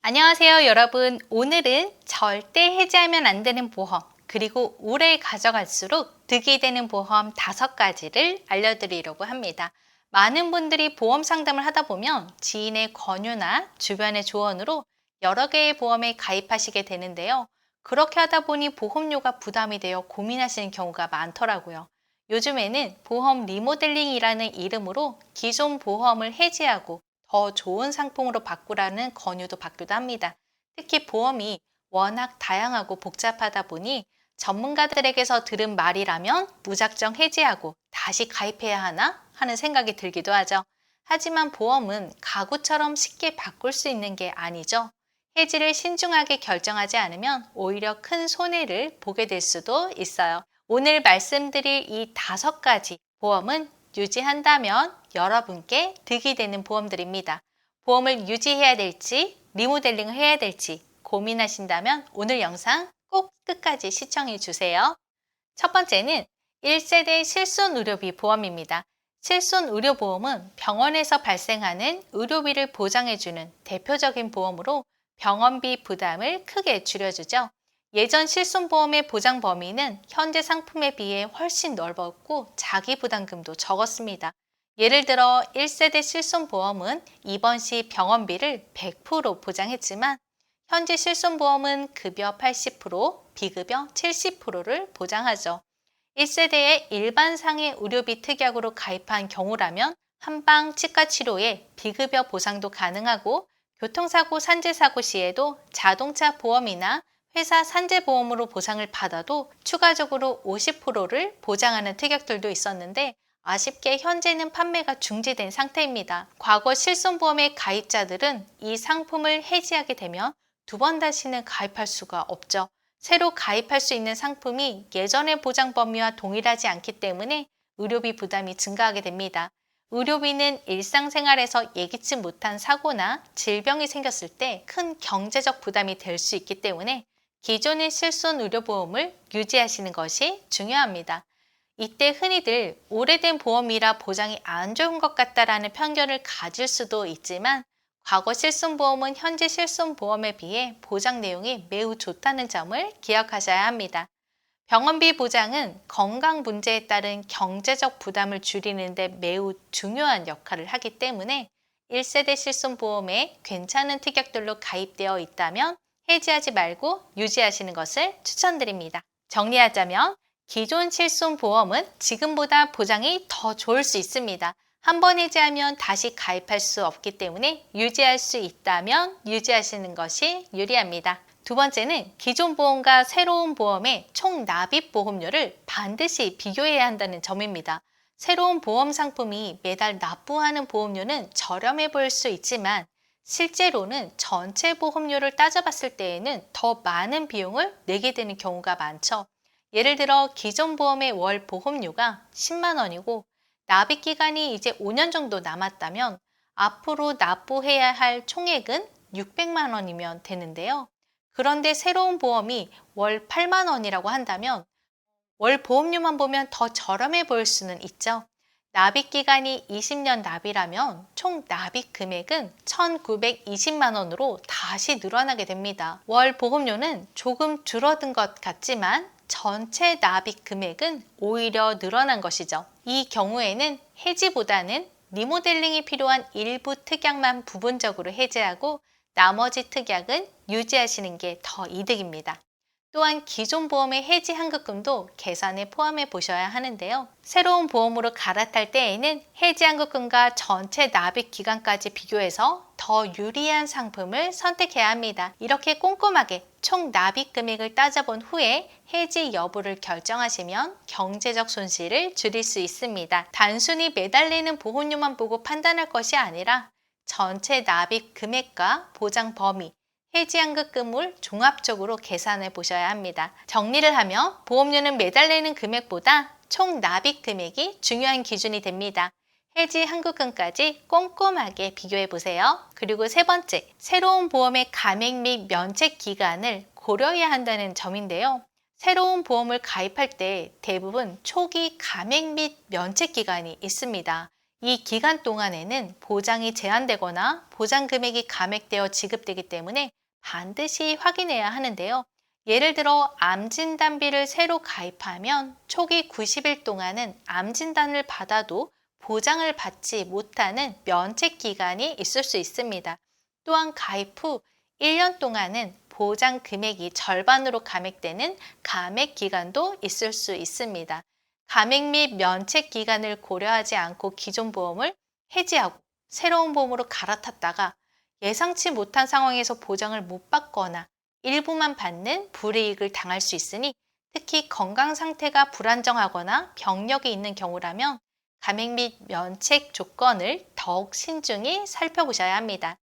안녕하세요, 여러분. 오늘은 절대 해지하면 안 되는 보험, 그리고 오래 가져갈수록 득이 되는 보험 5가지를 알려드리려고 합니다. 많은 분들이 보험 상담을 하다 보면 지인의 권유나 주변의 조언으로 여러 개의 보험에 가입하시게 되는데요. 그렇게 하다 보니 보험료가 부담이 되어 고민하시는 경우가 많더라고요. 요즘에는 보험 리모델링이라는 이름으로 기존 보험을 해지하고 더 좋은 상품으로 바꾸라는 권유도 받기도 합니다. 특히 보험이 워낙 다양하고 복잡하다 보니 전문가들에게서 들은 말이라면 무작정 해지하고 다시 가입해야 하나 하는 생각이 들기도 하죠. 하지만 보험은 가구처럼 쉽게 바꿀 수 있는 게 아니죠. 해지를 신중하게 결정하지 않으면 오히려 큰 손해를 보게 될 수도 있어요. 오늘 말씀드릴 이 5가지 보험은 유지한다면 여러분께 득이 되는 보험들입니다. 보험을 유지해야 될지 리모델링을 해야 될지 고민하신다면 오늘 영상 꼭 끝까지 시청해 주세요. 첫 번째는 1세대 실손의료비 보험입니다. 실손의료보험은 병원에서 발생하는 의료비를 보장해주는 대표적인 보험으로 병원비 부담을 크게 줄여주죠. 예전 실손보험의 보장 범위는 현재 상품에 비해 훨씬 넓었고 자기 부담금도 적었습니다. 예를 들어 1세대 실손보험은 입원 시 병원비를 100% 보장했지만 현재 실손보험은 급여 80%, 비급여 70%를 보장하죠. 1세대의 일반상해 의료비 특약으로 가입한 경우라면 한방 치과 치료에 비급여 보상도 가능하고 교통사고 산재사고 시에도 자동차 보험이나 회사 산재보험으로 보상을 받아도 추가적으로 50%를 보장하는 특약들도 있었는데 아쉽게 현재는 판매가 중지된 상태입니다. 과거 실손보험의 가입자들은 이 상품을 해지하게 되면 2번 다시는 가입할 수가 없죠. 새로 가입할 수 있는 상품이 예전의 보장 범위와 동일하지 않기 때문에 의료비 부담이 증가하게 됩니다. 의료비는 일상생활에서 예기치 못한 사고나 질병이 생겼을 때 큰 경제적 부담이 될 수 있기 때문에 기존의 실손의료보험을 유지하시는 것이 중요합니다. 이때 흔히들 오래된 보험이라 보장이 안 좋은 것 같다라는 편견을 가질 수도 있지만 과거 실손보험은 현재 실손보험에 비해 보장 내용이 매우 좋다는 점을 기억하셔야 합니다. 병원비 보장은 건강 문제에 따른 경제적 부담을 줄이는 데 매우 중요한 역할을 하기 때문에 1세대 실손보험에 괜찮은 특약들로 가입되어 있다면 해지하지 말고 유지하시는 것을 추천드립니다. 정리하자면 기존 실손보험은 지금보다 보장이 더 좋을 수 있습니다. 한 번 해지하면 다시 가입할 수 없기 때문에 유지할 수 있다면 유지하시는 것이 유리합니다. 두 번째는 기존 보험과 새로운 보험의 총 납입 보험료를 반드시 비교해야 한다는 점입니다. 새로운 보험 상품이 매달 납부하는 보험료는 저렴해 보일 수 있지만 실제로는 전체 보험료를 따져봤을 때에는 더 많은 비용을 내게 되는 경우가 많죠. 예를 들어 기존 보험의 월 보험료가 10만 원이고 납입 기간이 이제 5년 정도 남았다면 앞으로 납부해야 할 총액은 600만 원이면 되는데요. 그런데 새로운 보험이 월 8만 원이라고 한다면 월 보험료만 보면 더 저렴해 보일 수는 있죠. 납입 기간이 20년 납이라면 총 납입 금액은 1,920만 원으로 다시 늘어나게 됩니다. 월 보험료는 조금 줄어든 것 같지만 전체 납입 금액은 오히려 늘어난 것이죠. 이 경우에는 해지보다는 리모델링이 필요한 일부 특약만 부분적으로 해지하고 나머지 특약은 유지하시는 게 더 이득입니다. 또한 기존 보험의 해지 환급금도 계산에 포함해 보셔야 하는데요. 새로운 보험으로 갈아탈 때에는 해지 환급금과 전체 납입 기간까지 비교해서 더 유리한 상품을 선택해야 합니다. 이렇게 꼼꼼하게 총 납입 금액을 따져본 후에 해지 여부를 결정하시면 경제적 손실을 줄일 수 있습니다. 단순히 매달 내는 보험료만 보고 판단할 것이 아니라 전체 납입 금액과 보장 범위, 해지 환급금을 종합적으로 계산해 보셔야 합니다. 정리를 하면 보험료는 매달 내는 금액보다 총 납입 금액이 중요한 기준이 됩니다. 해지 환급금까지 꼼꼼하게 비교해 보세요. 그리고 세 번째, 새로운 보험의 감액 및 면책 기간을 고려해야 한다는 점인데요. 새로운 보험을 가입할 때 대부분 초기 감액 및 면책 기간이 있습니다. 이 기간 동안에는 보장이 제한되거나 보장 금액이 감액되어 지급되기 때문에 반드시 확인해야 하는데요. 예를 들어 암 진단비를 새로 가입하면 초기 90일 동안은 암 진단을 받아도 보장을 받지 못하는 면책 기간이 있을 수 있습니다. 또한 가입 후 1년 동안은 보장 금액이 절반으로 감액되는 감액 기간도 있을 수 있습니다. 감액 및 면책 기간을 고려하지 않고 기존 보험을 해지하고 새로운 보험으로 갈아탔다가 예상치 못한 상황에서 보장을 못 받거나 일부만 받는 불이익을 당할 수 있으니 특히 건강 상태가 불안정하거나 병력이 있는 경우라면 감액 및 면책 조건을 더욱 신중히 살펴보셔야 합니다.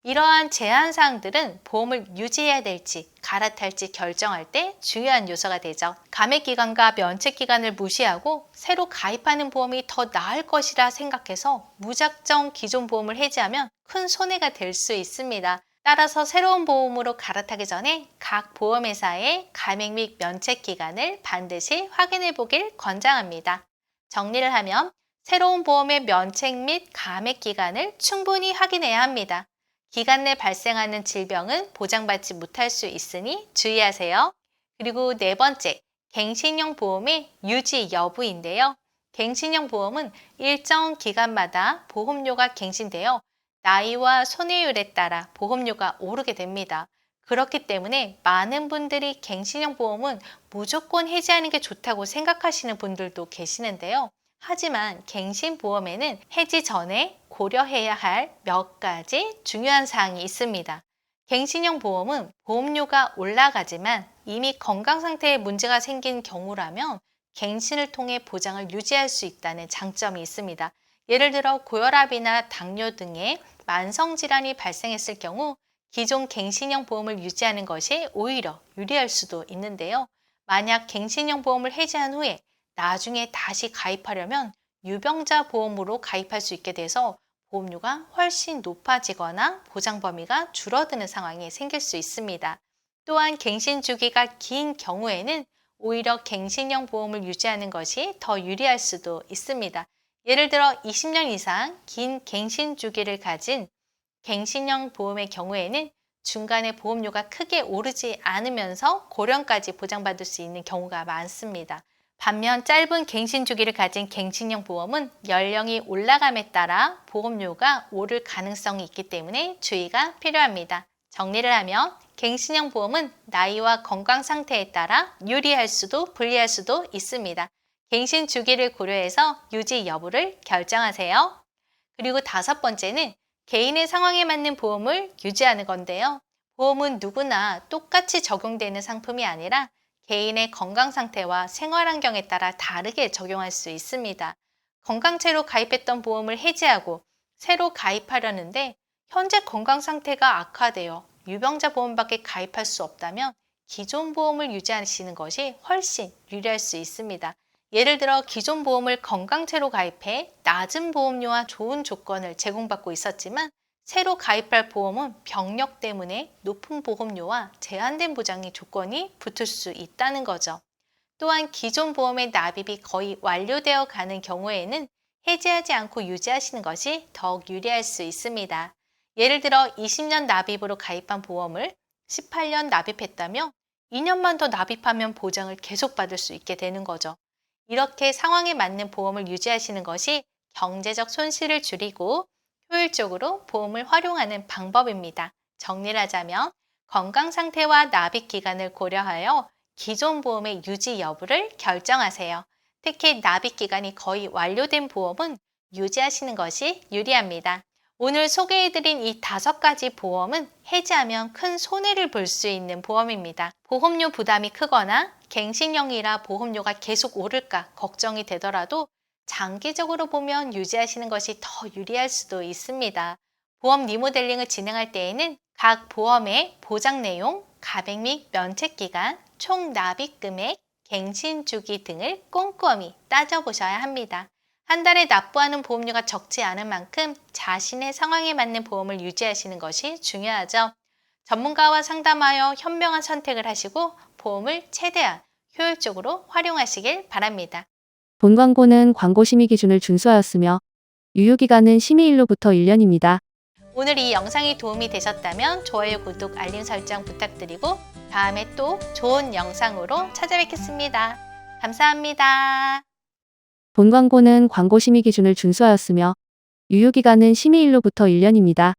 이러한 제한 사항들은 보험을 유지해야 될지 갈아탈지 결정할 때 중요한 요소가 되죠. 감액 기간과 면책 기간을 무시하고 새로 가입하는 보험이 더 나을 것이라 생각해서 무작정 기존 보험을 해지하면 큰 손해가 될 수 있습니다. 따라서 새로운 보험으로 갈아타기 전에 각 보험회사의 감액 및 면책 기간을 반드시 확인해 보길 권장합니다. 정리를 하면 새로운 보험의 면책 및 감액 기간을 충분히 확인해야 합니다. 기간 내 발생하는 질병은 보장받지 못할 수 있으니 주의하세요. 그리고 네 번째, 갱신형 보험의 유지 여부인데요. 갱신형 보험은 일정 기간마다 보험료가 갱신되어 나이와 손해율에 따라 보험료가 오르게 됩니다. 그렇기 때문에 많은 분들이 갱신형 보험은 무조건 해지하는 게 좋다고 생각하시는 분들도 계시는데요. 하지만 갱신보험에는 해지 전에 고려해야 할 몇 가지 중요한 사항이 있습니다. 갱신형 보험은 보험료가 올라가지만 이미 건강 상태에 문제가 생긴 경우라면 갱신을 통해 보장을 유지할 수 있다는 장점이 있습니다. 예를 들어 고혈압이나 당뇨 등의 만성질환이 발생했을 경우 기존 갱신형 보험을 유지하는 것이 오히려 유리할 수도 있는데요. 만약 갱신형 보험을 해지한 후에 나중에 다시 가입하려면 유병자 보험으로 가입할 수 있게 돼서 보험료가 훨씬 높아지거나 보장 범위가 줄어드는 상황이 생길 수 있습니다. 또한 갱신 주기가 긴 경우에는 오히려 갱신형 보험을 유지하는 것이 더 유리할 수도 있습니다. 예를 들어 20년 이상 긴 갱신 주기를 가진 갱신형 보험의 경우에는 중간에 보험료가 크게 오르지 않으면서 고령까지 보장받을 수 있는 경우가 많습니다. 반면 짧은 갱신 주기를 가진 갱신형 보험은 연령이 올라감에 따라 보험료가 오를 가능성이 있기 때문에 주의가 필요합니다. 정리를 하면 갱신형 보험은 나이와 건강 상태에 따라 유리할 수도 불리할 수도 있습니다. 갱신 주기를 고려해서 유지 여부를 결정하세요. 그리고 다섯 번째는 개인의 상황에 맞는 보험을 유지하는 건데요. 보험은 누구나 똑같이 적용되는 상품이 아니라 개인의 건강 상태와 생활 환경에 따라 다르게 적용할 수 있습니다. 건강체로 가입했던 보험을 해지하고 새로 가입하려는데 현재 건강 상태가 악화되어 유병자 보험밖에 가입할 수 없다면 기존 보험을 유지하시는 것이 훨씬 유리할 수 있습니다. 예를 들어 기존 보험을 건강체로 가입해 낮은 보험료와 좋은 조건을 제공받고 있었지만 새로 가입할 보험은 병력 때문에 높은 보험료와 제한된 보장의 조건이 붙을 수 있다는 거죠. 또한 기존 보험의 납입이 거의 완료되어 가는 경우에는 해지하지 않고 유지하시는 것이 더욱 유리할 수 있습니다. 예를 들어 20년 납입으로 가입한 보험을 18년 납입했다며 2년만 더 납입하면 보장을 계속 받을 수 있게 되는 거죠. 이렇게 상황에 맞는 보험을 유지하시는 것이 경제적 손실을 줄이고 효율적으로 보험을 활용하는 방법입니다. 정리를 하자면 건강 상태와 납입 기간을 고려하여 기존 보험의 유지 여부를 결정하세요. 특히 납입 기간이 거의 완료된 보험은 유지하시는 것이 유리합니다. 오늘 소개해드린 이 5가지 보험은 해지하면 큰 손해를 볼 수 있는 보험입니다. 보험료 부담이 크거나 갱신형이라 보험료가 계속 오를까 걱정이 되더라도 장기적으로 보면 유지하시는 것이 더 유리할 수도 있습니다. 보험 리모델링을 진행할 때에는 각 보험의 보장 내용, 가백 및 면책 기간, 총 납입 금액, 갱신 주기 등을 꼼꼼히 따져보셔야 합니다. 한 달에 납부하는 보험료가 적지 않은 만큼 자신의 상황에 맞는 보험을 유지하시는 것이 중요하죠. 전문가와 상담하여 현명한 선택을 하시고 보험을 최대한 효율적으로 활용하시길 바랍니다. 본 광고는 광고 심의 기준을 준수하였으며 유효기간은 심의일로부터 1년입니다. 오늘 이 영상이 도움이 되셨다면 좋아요, 구독, 알림 설정 부탁드리고 다음에 또 좋은 영상으로 찾아뵙겠습니다. 감사합니다. 본 광고는 광고 심의 기준을 준수하였으며 유효기간은 심의일로부터 1년입니다.